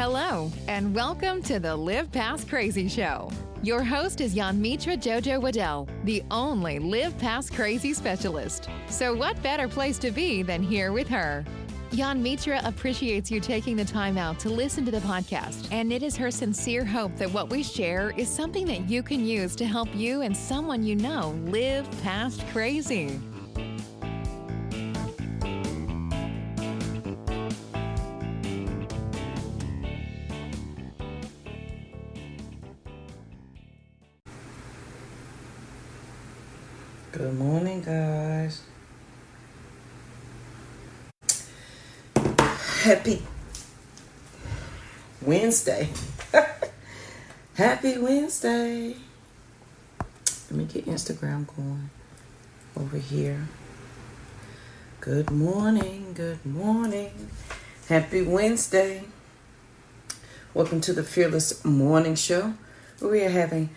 Hello, and welcome to the Live Past Crazy Show. Your host is Yanmitra Jojo Waddell, the only Live Past Crazy specialist. So what better place to be than here with her? Yanmitra appreciates you taking the time out to listen to the podcast, and it is her sincere hope that what we share is something that you can use to help you and someone you know live past crazy. Good morning, guys. Happy Wednesday. Happy Wednesday. Let me get Instagram going over here. Good morning. Good morning. Happy Wednesday. Welcome to the Fearless Morning Show, where we are having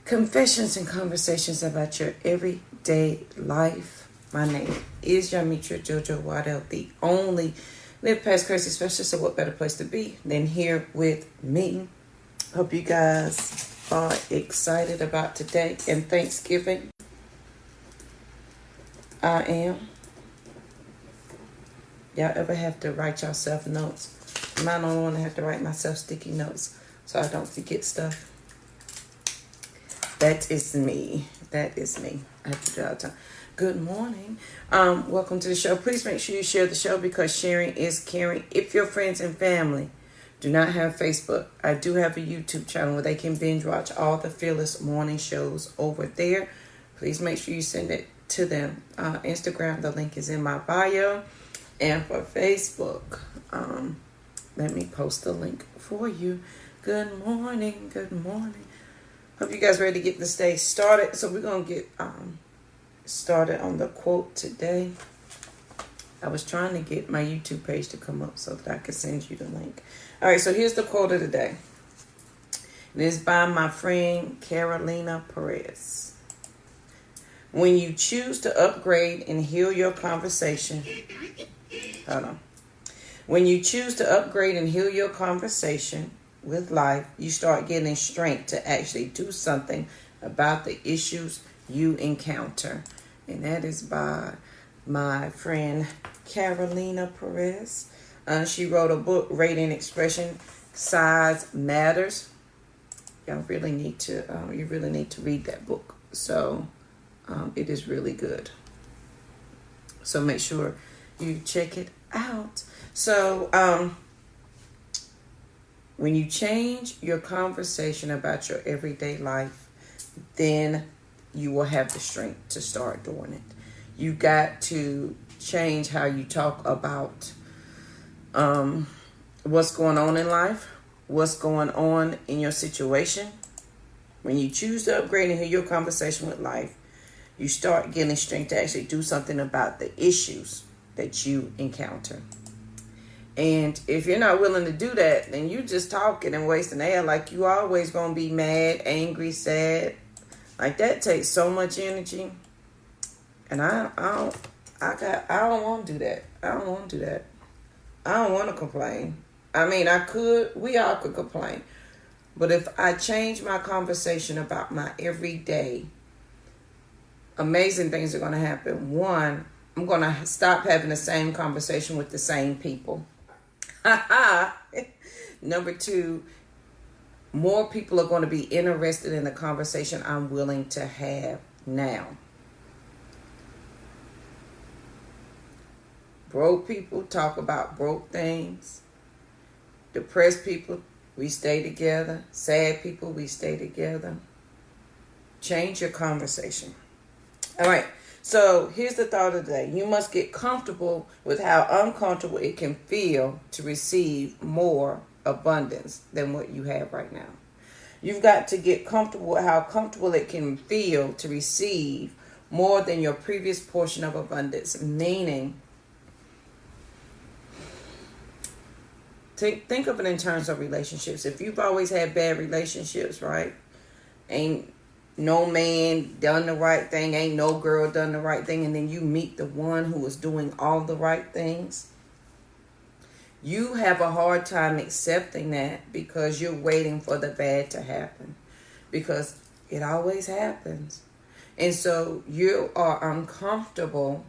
confessions and conversations about your everyday life. My name is Yanmitra Jojo Waddell, the only Live Past Crazy specialist. So what better place to be than here with me? Hope you guys are excited about today and Thanksgiving. I am. Y'all ever have to write yourself notes? I'm not the only one that have to write myself sticky notes so I don't forget stuff. That is me. That is me. I have to do it all the time. Good morning. Welcome to the show. Please make sure you share the show because sharing is caring. If your friends and family do not have Facebook, I do have a YouTube channel where they can binge watch all the Fearless Morning shows over there. Please make sure you send it to them. Instagram, the link is in my bio. And for Facebook, let me post the link for you. Good morning. Good morning. Hope you guys ready to get this day started. So we're going to get started on the quote today. I was trying to get my YouTube page to come up so that I could send you the link. All right, so here's the quote of the day. It is by my friend Carolina Perez. When you choose to upgrade and heal your conversation, When you choose to upgrade and heal your conversation with life, you start getting strength to actually do something about the issues you encounter. And that is by my friend Carolina Perez. She wrote a book, Rating Expression, Size Matters. You really need to read that book. So it is really good. So make sure you check it out. So when you change your conversation about your everyday life, then you will have the strength to start doing it. You got to change how you talk about what's going on in life, what's going on in your situation. When you choose to upgrade and hear your conversation with life, you start getting strength to actually do something about the issues that you encounter. And if you're not willing to do that, then you just talking and wasting air. Like you always gonna be mad, angry, sad. Like that takes so much energy. And I don't want to do that. I don't want to do that. I don't want to complain. I mean, we all could complain. But if I change my conversation about my everyday, amazing things are going to happen. One, I'm going to stop having the same conversation with the same people. Number two, more people are going to be interested in the conversation I'm willing to have now. Broke people talk about broke things. Depressed people, we stay together. Sad people, we stay together. Change your conversation. All right. So here's the thought of the day. You must get comfortable with how uncomfortable it can feel to receive more abundance than what you have right now. You've got to get comfortable with how comfortable it can feel to receive more than your previous portion of abundance. Meaning, think of it in terms of relationships. If you've always had bad relationships, right? Ain't no man done the right thing, ain't no girl done the right thing, and then you meet the one who is doing all the right things. You have a hard time accepting that because you're waiting for the bad to happen. Because it always happens. And so you are uncomfortable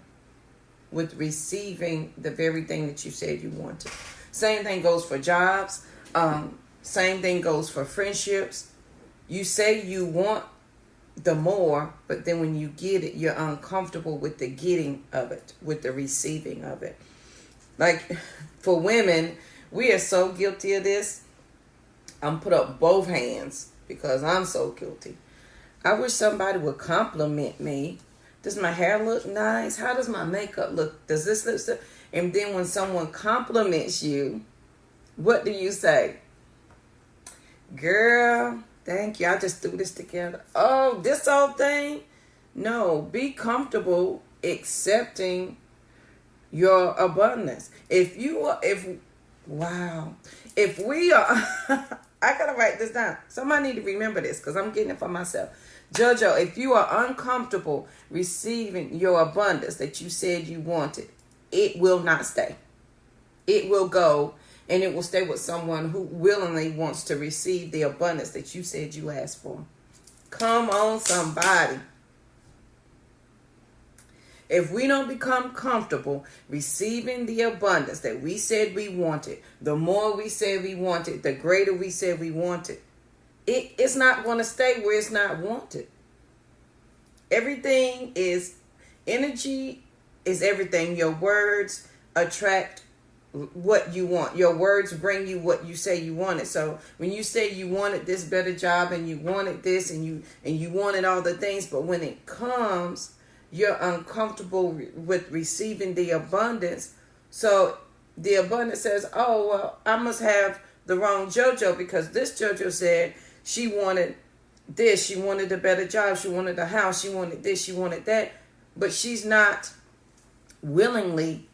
with receiving the very thing that you said you wanted. Same thing goes for jobs. Same thing goes for friendships. You say you want the more, but then when you get it, you're uncomfortable with the getting of it, with the receiving of it. Like for women, we are so guilty of this. I'm put up both hands because I'm so guilty. I wish somebody would compliment me. Does my hair look nice? How does my makeup look? Does this look so? And then when someone compliments you, what do you say? Girl, thank you. I just threw this together. Oh, this old thing? No, be comfortable accepting your abundance. If we are, I gotta write this down. Somebody need to remember this because I'm getting it for myself. Jojo, if you are uncomfortable receiving your abundance that you said you wanted, it will not stay. It will go, and it will stay with someone who willingly wants to receive the abundance that you said you asked for. Come on, somebody. If we don't become comfortable receiving the abundance that we said we wanted, the more we said we wanted, the greater we said we wanted, it's not going to stay where it's not wanted. Everything is energy, is everything. Your words attract what you want. Your words bring you what you say you wanted. So when you say you wanted this better job and you wanted this and you wanted all the things, but when it comes, you're uncomfortable with receiving the abundance. So the abundance says, oh, well, I must have the wrong JoJo because this JoJo said she wanted this. She wanted a better job. She wanted a house. She wanted this. She wanted that. But she's not willingly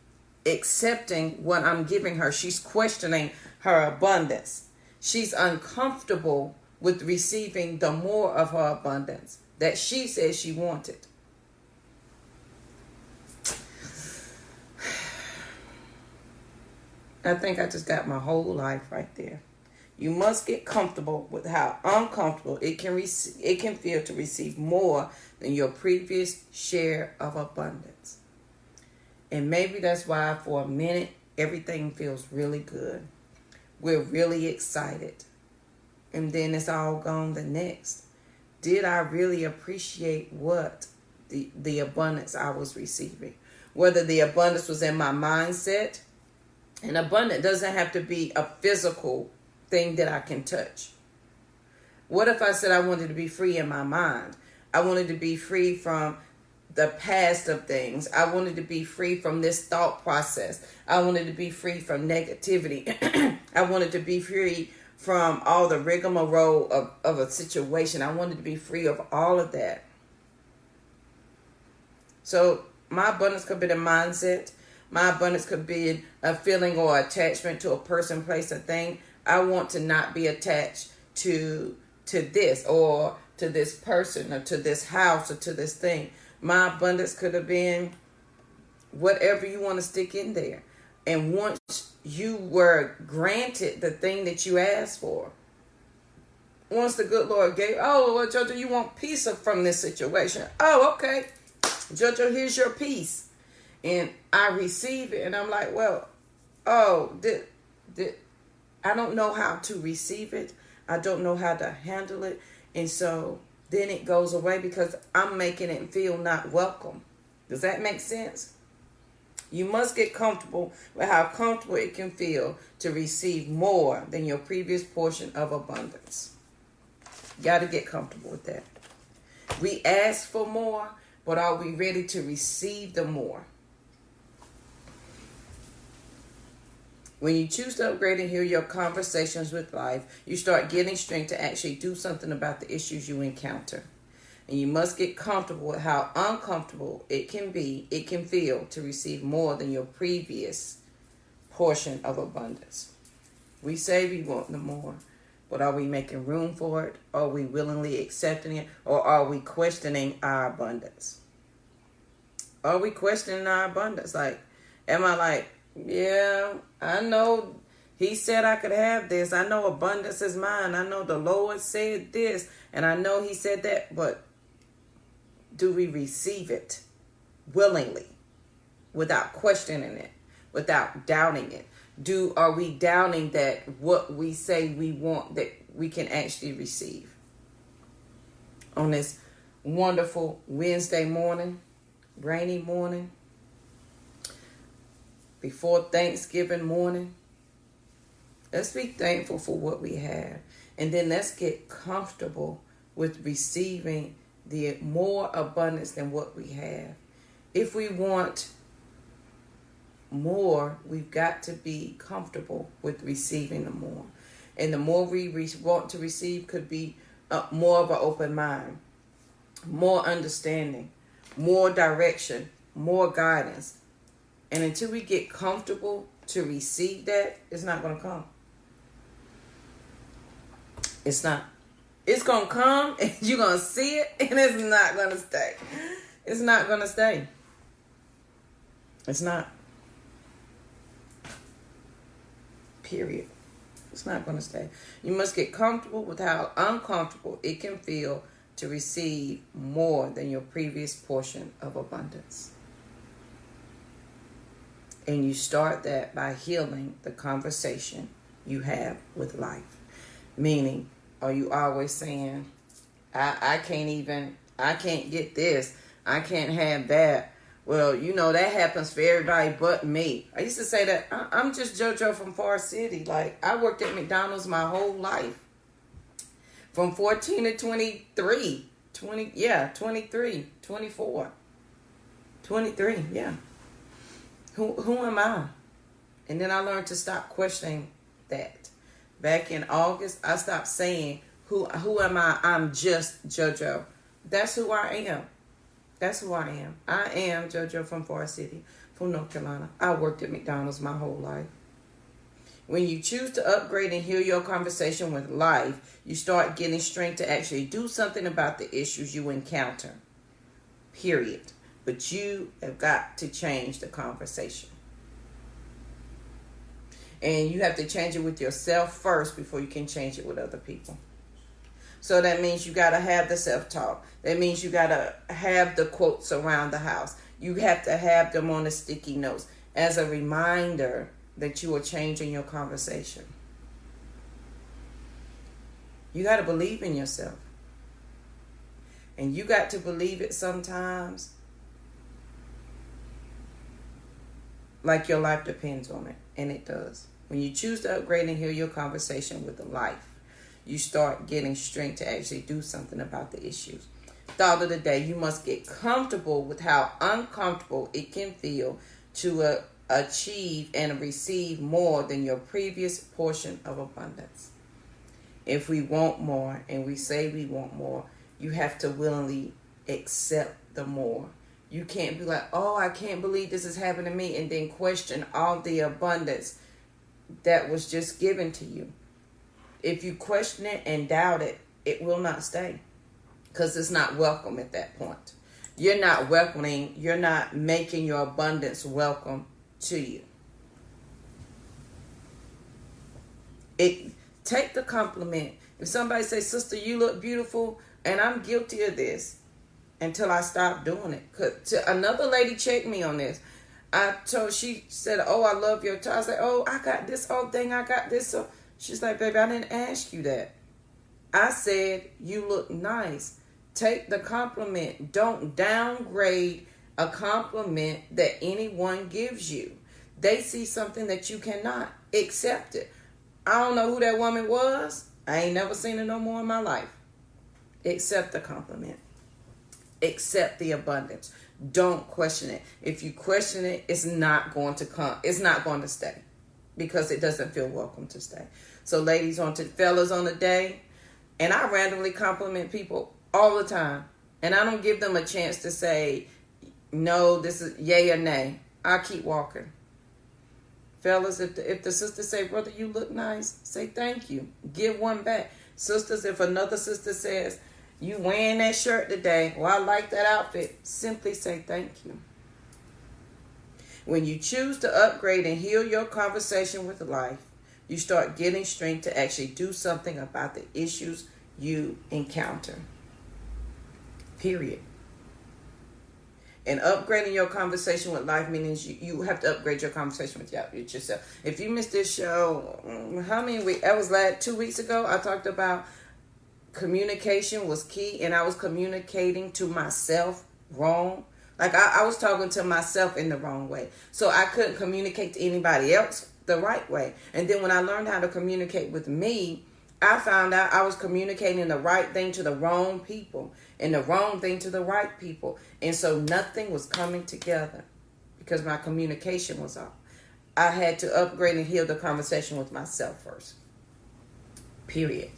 accepting what I'm giving her. She's questioning her abundance. She's uncomfortable with receiving the more of her abundance that she says she wanted. I think I just got my whole life right there. You must get comfortable with how uncomfortable it can feel to receive more than your previous share of abundance. And maybe that's why for a minute, everything feels really good. We're really excited. And then it's all gone the next. Did I really appreciate what the abundance I was receiving? Whether the abundance was in my mindset. And abundant doesn't have to be a physical thing that I can touch. What if I said I wanted to be free in my mind? I wanted to be free from the past of things. I wanted to be free from this thought process. I wanted to be free from negativity. I wanted to be free from all the rigmarole of a situation. I wanted to be free of all of that. So my abundance could be the mindset. My abundance could be a feeling or attachment to a person, place, or thing. I want to not be attached to this or to this person or to this house or to this thing. My abundance could have been whatever you want to stick in there. And once you were granted the thing that you asked for, once the good Lord gave, oh, well, Jojo, you want peace from this situation. Oh, okay. Jojo, here's your peace. And I receive it, and I'm like, well, I don't know how to receive it. I don't know how to handle it. And so then it goes away because I'm making it feel not welcome. Does that make sense? You must get comfortable with how comfortable it can feel to receive more than your previous portion of abundance. You got to get comfortable with that. We ask for more, but are we ready to receive the more? When you choose to upgrade and hear your conversations with life, you start getting strength to actually do something about the issues you encounter. And you must get comfortable with how uncomfortable it can feel to receive more than your previous portion of abundance. We say we want the more, but are we making room for it? Are we willingly accepting it? Or are we questioning our abundance? Are we questioning our abundance? Like, am I like, Yeah, I know he said I could have this. I know abundance is mine. I know the Lord said this, and I know he said that, but do we receive it willingly, without questioning it, without doubting it? Are we doubting that what we say we want, that we can actually receive? On this wonderful Wednesday morning, rainy morning, before Thanksgiving morning, let's be thankful for what we have. And then let's get comfortable with receiving the more abundance than what we have. If we want more, we've got to be comfortable with receiving the more. And the more we want to receive could be more of an open mind, more understanding, more direction, more guidance. And until we get comfortable to receive that, it's not going to come. It's not. It's going to come and you're going to see it, and it's not going to stay. It's not going to stay. It's not. Period. It's not going to stay. You must get comfortable with how uncomfortable it can feel to receive more than your previous portion of abundance. And you start that by healing the conversation you have with life. Meaning, are you always saying, I can't get this, I can't have that? Well, that happens for everybody but me. I used to say that I'm just JoJo from Far City. Like, I worked at McDonald's my whole life. From 14 to 23. 23, 24. 23, yeah. Who am I? And then I learned to stop questioning that. Back in August, I stopped saying, who am I? I'm just JoJo. That's who I am. That's who I am. I am JoJo from Far City, from North Carolina. I worked at McDonald's my whole life. When you choose to upgrade and heal your conversation with life, you start getting strength to actually do something about the issues you encounter. Period. But you have got to change the conversation. And you have to change it with yourself first before you can change it with other people. So that means you got to have the self-talk. That means you got to have the quotes around the house. You have to have them on the sticky notes as a reminder that you are changing your conversation. You got to believe in yourself. And you got to believe it sometimes like your life depends on it. And it does. When you choose to upgrade and heal your conversation with life, you start getting strength to actually do something about the issues. Thought of the day, you must get comfortable with how uncomfortable it can feel to achieve and receive more than your previous portion of abundance. If we want more and we say we want more, you have to willingly accept the more. You can't be like, oh, I can't believe this is happening to me, and then question all the abundance that was just given to you. If you question it and doubt it, it will not stay, because it's not welcome at that point. You're not welcoming, you're not making your abundance welcome to you. Take the compliment. If somebody says, sister, you look beautiful, and I'm guilty of this until I stop doing it. Another lady checked me on this. She said, oh, I love your tie. I said, oh, I got this whole thing, I got this. So she's like, baby, I didn't ask you that. I said, you look nice. Take the compliment. Don't downgrade a compliment that anyone gives you. They see something that you cannot. Accept it. I don't know who that woman was. I ain't never seen her no more in my life. Accept the compliment. Accept the abundance. Don't question it. If you question it, it's not going to come. It's not going to stay, because it doesn't feel welcome to stay. So ladies, fellas on the day, and I randomly compliment people all the time, and I don't give them a chance to say, no, this is yay or nay. I keep walking. Fellas, if the sister say, brother, you look nice, say thank you. Give one back. Sisters, if another sister says, you wearing that shirt today, well, I like that outfit, simply say thank you. When you choose to upgrade and heal your conversation with life, you start getting strength to actually do something about the issues you encounter. Period. And upgrading your conversation with life means you have to upgrade your conversation with yourself. If you missed this show, how many weeks? That was 2 weeks ago. I talked about communication was key, and I was communicating to myself wrong. Like I was talking to myself in the wrong way. So I couldn't communicate to anybody else the right way. And then when I learned how to communicate with me, I found out I was communicating the right thing to the wrong people and the wrong thing to the right people. And so nothing was coming together because my communication was off. I had to upgrade and heal the conversation with myself first. Period.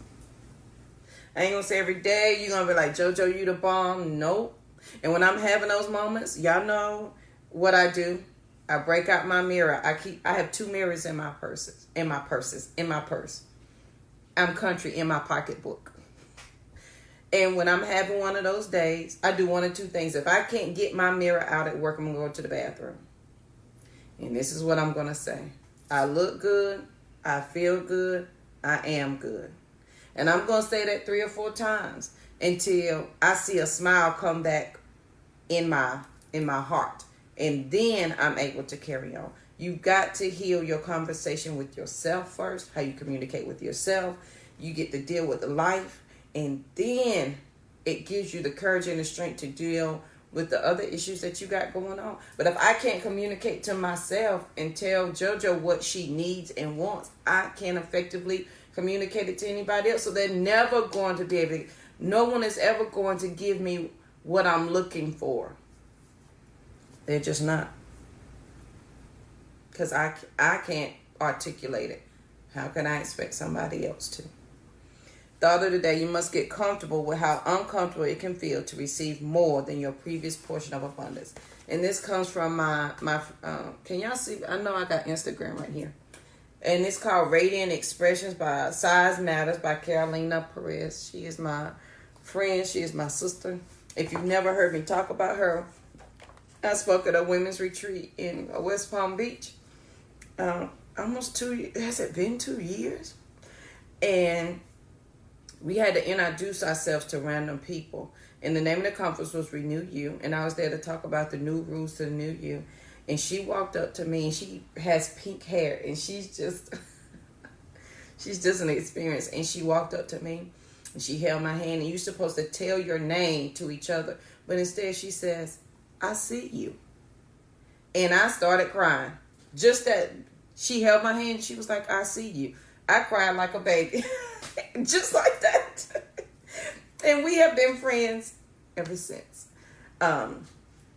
I ain't gonna say every day you're gonna be like, JoJo, you the bomb. Nope. And when I'm having those moments, y'all know what I do. I break out my mirror. I have 2 mirrors in my purse. I'm country in my pocketbook. And when I'm having one of those days, I do one of 2 things. If I can't get my mirror out at work, I'm going to go to the bathroom. And this is what I'm going to say. I look good. I feel good. I am good. And I'm going to say that 3 or 4 times until I see a smile come back in my heart. And then I'm able to carry on. You've got to heal your conversation with yourself first, how you communicate with yourself. You get to deal with life, and then it gives you the courage and the strength to deal with the other issues that you got going on. But if I can't communicate to myself and tell JoJo what she needs and wants, I can't effectively communicate it to anybody else. So they're never going to be able to, no one is ever going to give me what I'm looking for. They're just not. Because I can't articulate it. How can I expect somebody else to? Thought of the day, you must get comfortable with how uncomfortable it can feel to receive more than your previous portion of abundance. And this comes from my can y'all see? I know I got Instagram right here. And it's called Radiant Expressions by Size Matters by Carolina Perez. She is my friend. She is my sister. If you've never heard me talk about her, I spoke at a women's retreat in West Palm Beach. Almost 2 years. Has it been 2 years? And we had to introduce ourselves to random people. And the name of the conference was Renew You. And I was there to talk about the new rules to the new you. And she walked up to me, and she has pink hair. And she's just an experience. And she walked up to me, and she held my hand. And you're supposed to tell your name to each other. But instead she says, I see you. And I started crying. Just that she held my hand. She was like, I see you. I cried like a baby. Just like that. And we have been friends ever since.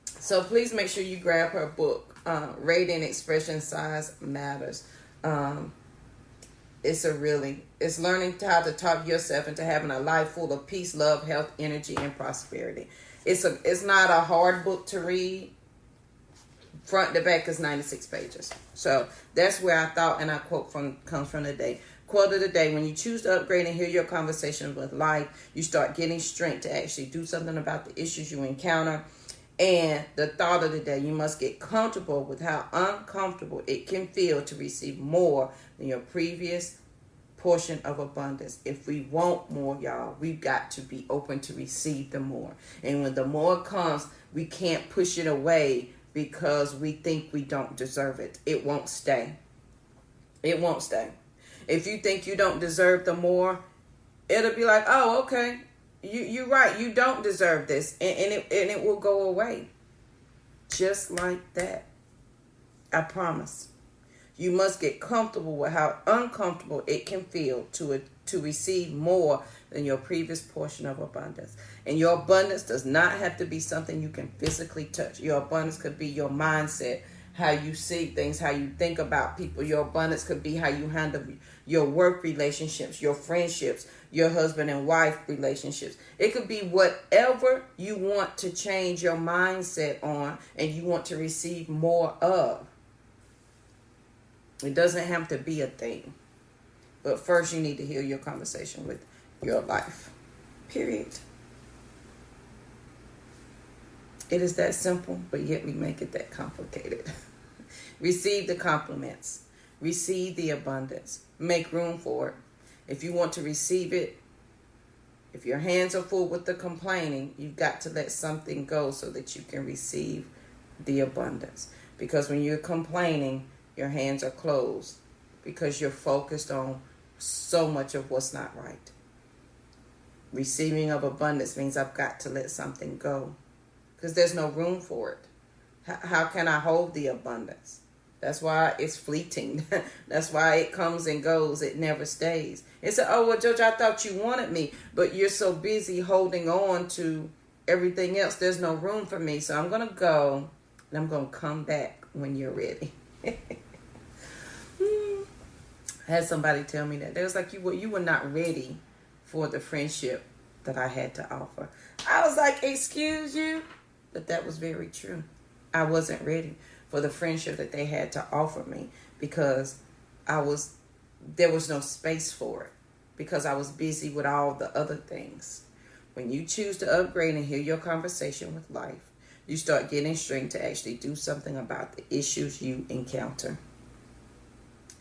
So please make sure you grab her book, Radiant Expression Size Matters. It's learning how to talk yourself into having a life full of peace, love, health, energy, and prosperity. It's not a hard book to read. Front to back is 96 pages. So that's where I thought, and I quote comes from the day. Quote of the day: when you choose to upgrade and hear your conversation with life, you start getting strength to actually do something about the issues you encounter. And the thought of the day: you must get comfortable with how uncomfortable it can feel to receive more than your previous portion of abundance. If we want more, y'all, we've got to be open to receive the more. And when the more comes, we can't push it away because we think we don't deserve it. It won't stay. It won't stay. If you think you don't deserve the more, it'll be like, oh, okay, you're right. You don't deserve this. And it will go away. Just like that. I promise. You must get comfortable with how uncomfortable it can feel to receive more than your previous portion of abundance. And your abundance does not have to be something you can physically touch. Your abundance could be your mindset, how you see things, how you think about people. Your abundance could be how you handle your work relationships, your friendships, your husband and wife relationships. It could be whatever you want to change your mindset on and you want to receive more of. It doesn't have to be a thing. But first you need to heal your conversation with your life. Period. It is that simple, but yet we make it that complicated. Receive the compliments. Receive the abundance. Make room for it. If you want to receive it, if your hands are full with the complaining, you've got to let something go so that you can receive the abundance. Because when you're complaining, your hands are closed because you're focused on so much of what's not right. Receiving of abundance means I've got to let something go because there's no room for it. How can I hold the abundance? That's why it's fleeting. That's why it comes and goes. It never stays. It's oh, well, George, I thought you wanted me, but you're so busy holding on to everything else. There's no room for me. So I'm going to go and I'm going to come back when you're ready. I had somebody tell me that. They was like, you were not ready for the friendship that I had to offer. I was like, excuse you? But that was very true. I wasn't ready for the friendship that they had to offer me because there was no space for it because I was busy with all the other things. When you choose to upgrade and hear your conversation with life, you start getting strength to actually do something about the issues you encounter.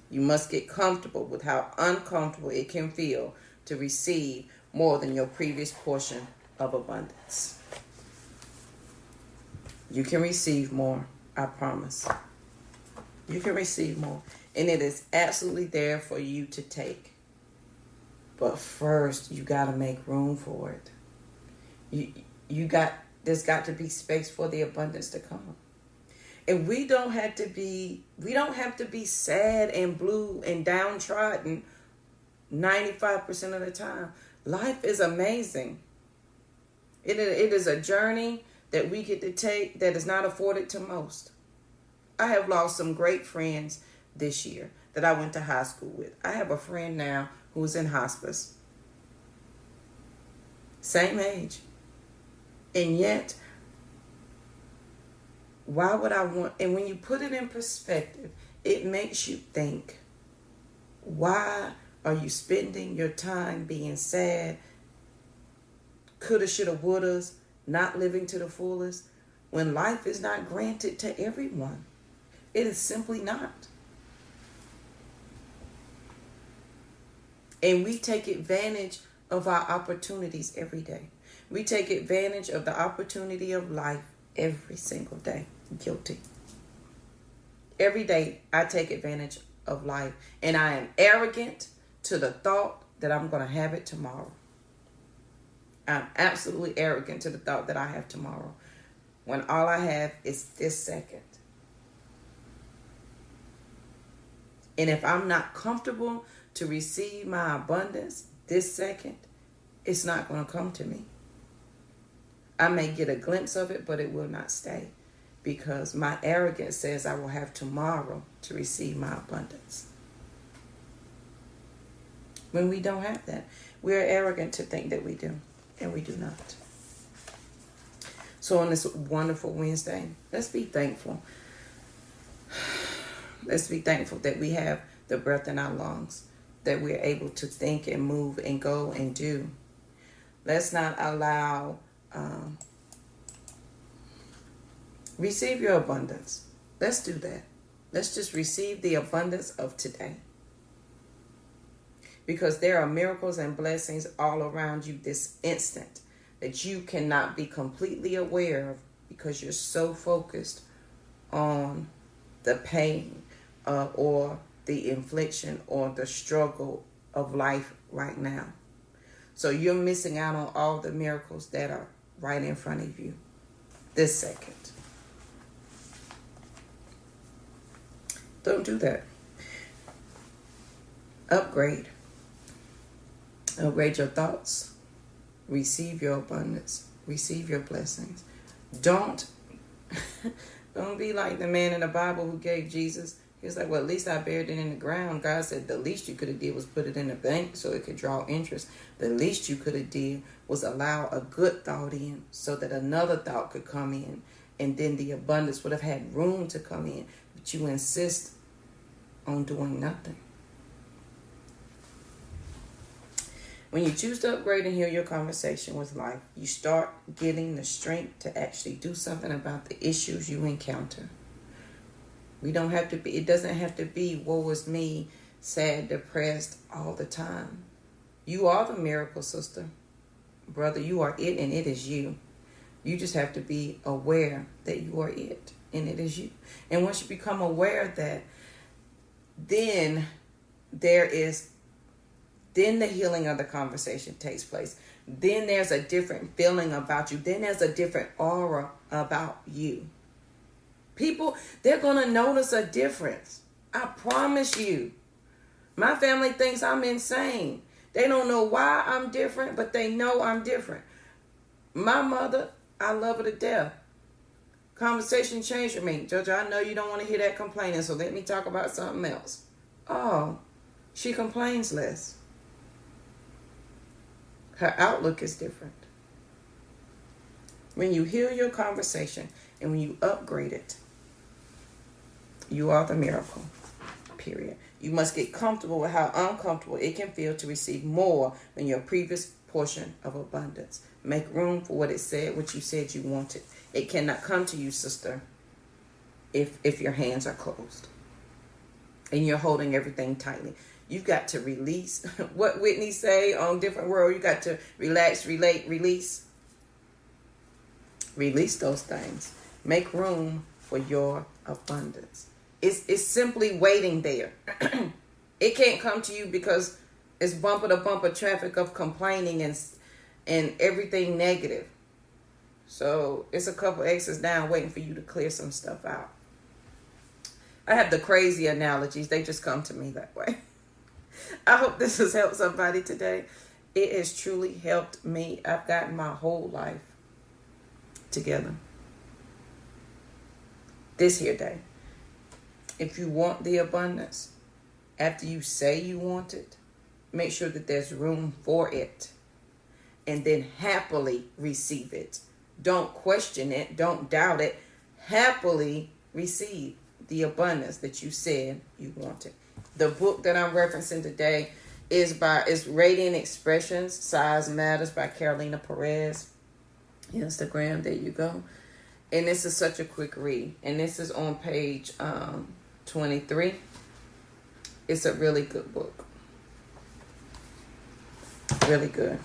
You must get comfortable with how uncomfortable it can feel to receive more than your previous portion of abundance. You can receive more, I promise. You can receive more. And it is absolutely there for you to take. But first, you got to make room for it. There's got to be space for the abundance to come. And we don't have to be sad and blue and downtrodden 95% of the time. Life is amazing. It is a journey that we get to take that is not afforded to most. I have lost some great friends this year that I went to high school with. I have a friend now who's in hospice. Same age. And yet, why would I want... And when you put it in perspective, it makes you think, why are you spending your time being sad, coulda, shoulda, wouldas, not living to the fullest, when life is not granted to everyone? It is simply not. And we take advantage of our opportunities every day. We take advantage of the opportunity of life every single day. Guilty. Every day I take advantage of life, and I am arrogant to the thought that I'm going to have it tomorrow. I'm absolutely arrogant to the thought that I have tomorrow, when all I have is this second. And if I'm not comfortable to receive my abundance this second, it's not going to come to me. I may get a glimpse of it, but it will not stay, because my arrogance says I will have tomorrow to receive my abundance. When we don't have that, we're arrogant to think that we do, and we do not. So on this wonderful Wednesday, let's be thankful. Let's be thankful that we have the breath in our lungs, that we're able to think and move and go and do. Let's not allow... receive your abundance. Let's do that. Let's just receive the abundance of today. Because there are miracles and blessings all around you this instant that you cannot be completely aware of because you're so focused on the pain or the infliction or the struggle of life right now. So you're missing out on all the miracles that are right in front of you this second. Don't do that. Upgrade. Upgrade your thoughts. Receive your abundance. Receive your blessings. Don't be like the man in the Bible who gave Jesus. He was like, well, at least I buried it in the ground. God said the least you could have did was put it in the bank so it could draw interest. The least you could have did was allow a good thought in so that another thought could come in. And then the abundance would have had room to come in. But you insist on doing nothing. When you choose to upgrade and heal your conversation with life, you start getting the strength to actually do something about the issues you encounter. We don't have to be, it doesn't have to be woe is me, sad, depressed all the time. You are the miracle, sister. Brother, you are it and it is you. You just have to be aware that you are it and it is you. And once you become aware of that, then then the healing of the conversation takes place. Then there's a different feeling about you. Then there's a different aura about you. People, they're going to notice a difference. I promise you. My family thinks I'm insane. They don't know why I'm different, but they know I'm different. My mother, I love her to death. Conversation changed for me. Jojo, I know you don't want to hear that complaining, so let me talk about something else. Oh, she complains less. Her outlook is different. When you heal your conversation and when you upgrade it, you are the miracle, period. You must get comfortable with how uncomfortable it can feel to receive more than your previous portion of abundance. Make room for what you said you wanted. It cannot come to you, sister, if your hands are closed and you're holding everything tightly. You've got to release. What Whitney say on Different World, you got to relax, relate, release. Release those things. Make room for your abundance. It's simply waiting there. It can't come to you because it's bumper to bumper traffic of complaining and everything negative. So it's a couple X's down waiting for you to clear some stuff out. I have the crazy analogies. They just come to me that way. I hope this has helped somebody today. It has truly helped me. I've gotten my whole life together. This here day. If you want the abundance, after you say you want it, make sure that there's room for it. And then happily receive it. Don't question it. Don't doubt it. Happily receive the abundance that you said you wanted. The book that I'm referencing today is Radiant Expressions, Size Matters by Carolina Perez. Instagram, there you go. And this is such a quick read. And this is on page 23. It's a really good book. Really good.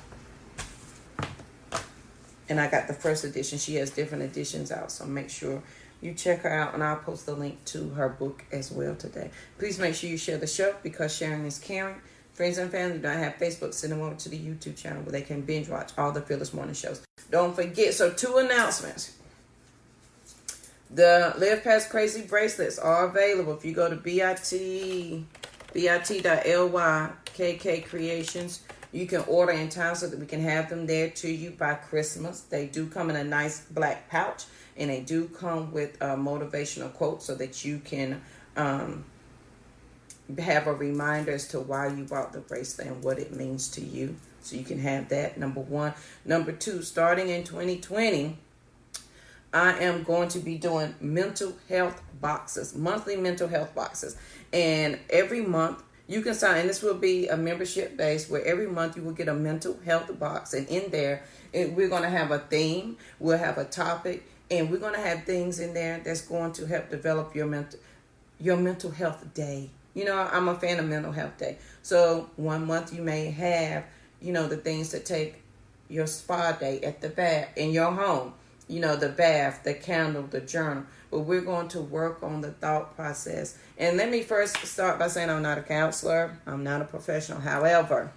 And I got the first edition. She has different editions out, so make sure you check her out, and I'll post the link to her book as well today. Please make sure you share the show because sharing is caring. Friends and family do not have Facebook, send them over to the YouTube channel where they can binge watch all the Fearless Morning shows. Don't forget, so 2 announcements. The Live Past Crazy bracelets are available. If you go to bit.ly, KK Creations, you can order in time so that we can have them there to you by Christmas. They do come in a nice black pouch, and they do come with a motivational quote so that you can have a reminder as to why you bought the bracelet and what it means to you. So you can have that, number 1. Number 2, starting in 2020, I am going to be doing mental health boxes, monthly mental health boxes. And every month you can sign, and this will be a membership base where every month you will get a mental health box. And in there, we're going to have a theme, we'll have a topic, and we're going to have things in there that's going to help develop your mental health day. You know, I'm a fan of mental health day. So 1 month you may have, the things to take your spa day at the bath in your home. The bath, the candle, the journal. But we're going to work on the thought process. And let me first start by saying I'm not a counselor. I'm not a professional. However,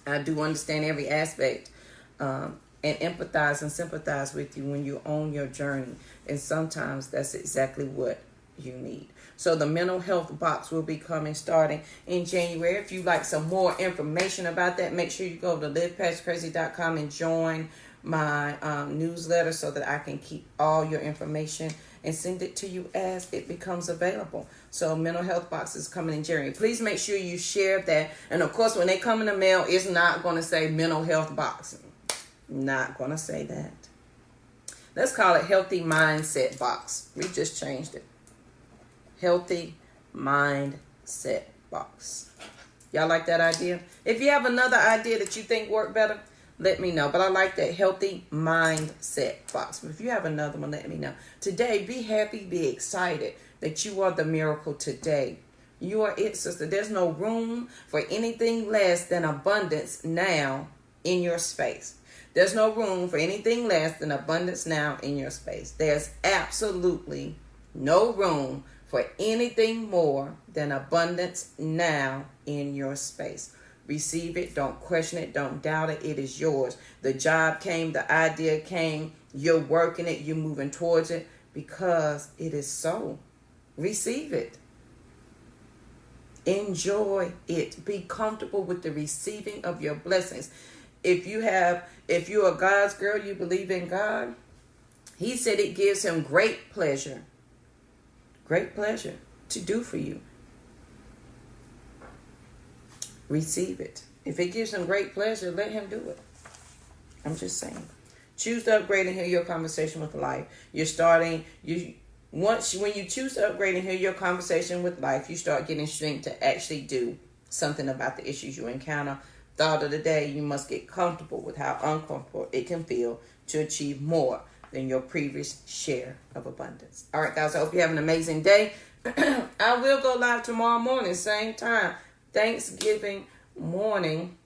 I do understand every aspect and empathize and sympathize with you when you're on your journey. And sometimes that's exactly what you need. So the mental health box will be coming starting in January. If you'd like some more information about that, make sure you go to livepastcrazy.com and join my newsletter so that I can keep all your information and send it to you as it becomes available. So mental health box is coming in January. Please make sure you share that. And of course, when they come in the mail, it's not going to say mental health box. Not going to say that. Let's call it healthy mindset box. We just changed it. Healthy mindset box. Y'all like that idea? If you have another idea that you think worked better, let me know. But I like that healthy mindset box. But if you have another one, let me know. Today, be happy, be excited. that you are the miracle today. You are it, sister. There's no room for anything less than abundance now in your space. There's no room for anything less than abundance now in your space. There's absolutely no room for anything more than abundance now in your space. Receive it. Don't question it. Don't doubt it. It is yours. The job came. The idea came. You're working it. You're moving towards it because it is so. Receive it. Enjoy it. Be comfortable with the receiving of your blessings. If you're a God's girl, you believe in God, He said it gives Him great pleasure to do for you. Receive it. If it gives Him great pleasure, let Him do it. I'm just saying. Choose to upgrade and heal your conversation with life. When you choose to upgrade and heal your conversation with life, you start getting strength to actually do something about the issues you encounter. Thought of the day, you must get comfortable with how uncomfortable it can feel to achieve more than your previous share of abundance. All right, guys, I hope you have an amazing day. I will go live tomorrow morning, same time, Thanksgiving morning,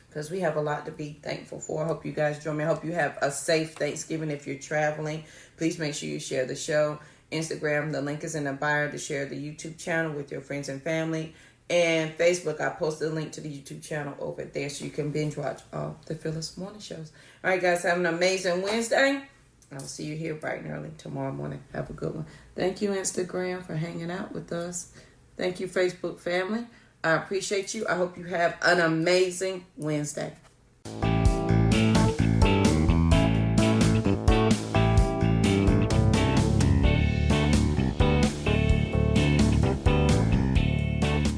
because we have a lot to be thankful for. I hope you guys join me. I hope you have a safe Thanksgiving if you're traveling. Please make sure you share the show. Instagram, the link is in the bio to share the YouTube channel with your friends and family. And Facebook, I posted a link to the YouTube channel over there so you can binge watch all the Fearless Morning shows. All right, guys, have an amazing Wednesday. I'll see you here bright and early tomorrow morning. Have a good one. Thank you, Instagram, for hanging out with us. Thank you, Facebook family. I appreciate you. I hope you have an amazing Wednesday.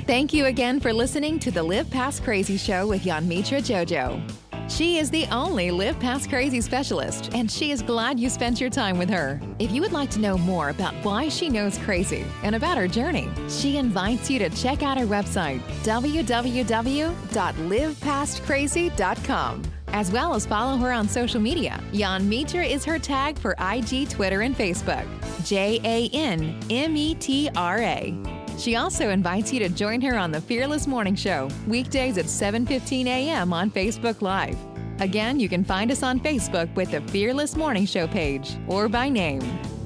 Thank you again for listening to the Live Past Crazy Show with Yonmitra Jojo. She is the only Live Past Crazy specialist, and she is glad you spent your time with her. If you would like to know more about why she knows crazy and about her journey, she invites you to check out her website, www.livepastcrazy.com, as well as follow her on social media. Yonmitra is her tag for IG, Twitter, and Facebook. JANMETRA. She also invites you to join her on the Fearless Morning Show, weekdays at 7:15 a.m. on Facebook Live. Again, you can find us on Facebook with the Fearless Morning Show page or by name.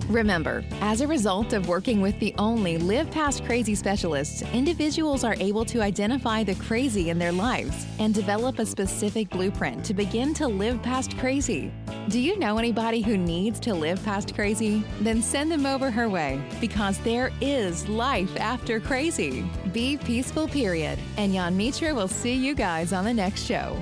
Remember, as a result of working with the only Live Past Crazy specialists, individuals are able to identify the crazy in their lives and develop a specific blueprint to begin to live past crazy. Do you know anybody who needs to live past crazy? Then send them over her way, because there is life after crazy. Be peaceful, period. And Yonmitra will see you guys on the next show.